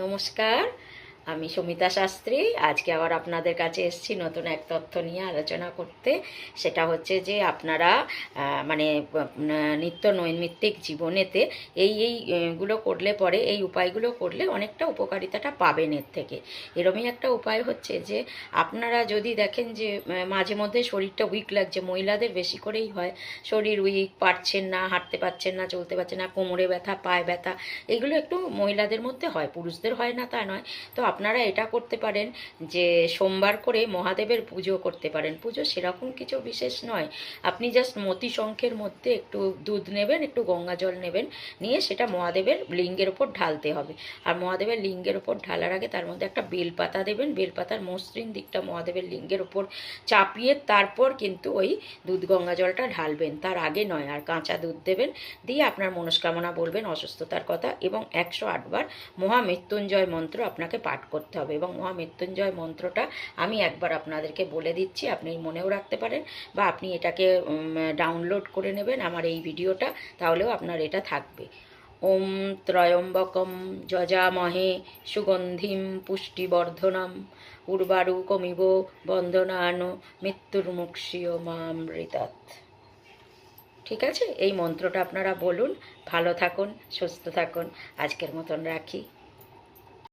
নমস্কার, আমি সমিতা শাস্ত্রী। আজকে আবার আপনাদের কাছে এসেছি নতুন এক তথ্য নিয়ে আলোচনা করতে। সেটা হচ্ছে যে আপনারা মানে নিত্য নৈমিত্তিক জীবনেতে এইগুলো করলে পরে, এই উপায়গুলো করলে অনেকটা উপকারিতাটা পাবেন এর থেকে। এরমই একটা উপায় হচ্ছে যে আপনারা যদি দেখেন যে মাঝে মধ্যে শরীরটা উইক লাগছে, মহিলাদের বেশি করেই হয়, শরীর উইক, পারছেন না, হাঁটতে পারছেন না, চলতে পারছেন না, কোমরে ব্যথা, পায়ে ব্যথা, এগুলো একটু মহিলাদের মধ্যে হয়, পুরুষদের হয় না তা নয়। তো আপনারা এটা করতে পারেন যে সোমবার করে মহাদেবের পুজো করতে পারেন। পুজো সেরকম কিছু বিশেষ নয়, আপনি জাস্ট মতি শঙ্খের মধ্যে একটু দুধ নেবেন, একটু গঙ্গা জল নেবেন, নিয়ে সেটা মহাদেবের লিঙ্গের ওপর ঢালতে হবে। আর মহাদেবের লিঙ্গের ওপর ঢালার আগে তার মধ্যে একটা বেলপাতা দেবেন, বেলপাতার মসৃণ দিকটা মহাদেবের লিঙ্গের ওপর চাপিয়ে তারপর কিন্তু ওই দুধ গঙ্গা জলটা ঢালবেন, তার আগে নয়। আর কাঁচা দুধ দেবেন, দিয়ে আপনার মনস্কামনা বলবেন, অসুস্থতার কথা, এবং 108 বার মহামৃত্যুঞ্জয় মন্ত্র আপনাকে পাঠ করতে হবে। এবং মহামৃত্যুঞ্জয় মন্ত্রটা আমি একবার আপনাদেরকে বলে দিচ্ছি, আপনি মনেও রাখতে পারেন, বা আপনি এটাকে ডাউনলোড করে নেবেন আমার এই ভিডিওটা, তাহলেও আপনার এটা থাকবে। ওম ত্রয়ম্বকম যজামহে সুগন্ধিম পুষ্টিবর্ধনম উর্বারুকমিব বন্ধনান মৃত্যুর্মুক্ষীয় মামৃতাৎ। ঠিক আছে, এই মন্ত্রটা আপনারা বলুন। ভালো থাকুন, সুস্থ থাকুন। আজকের মতন রাখি।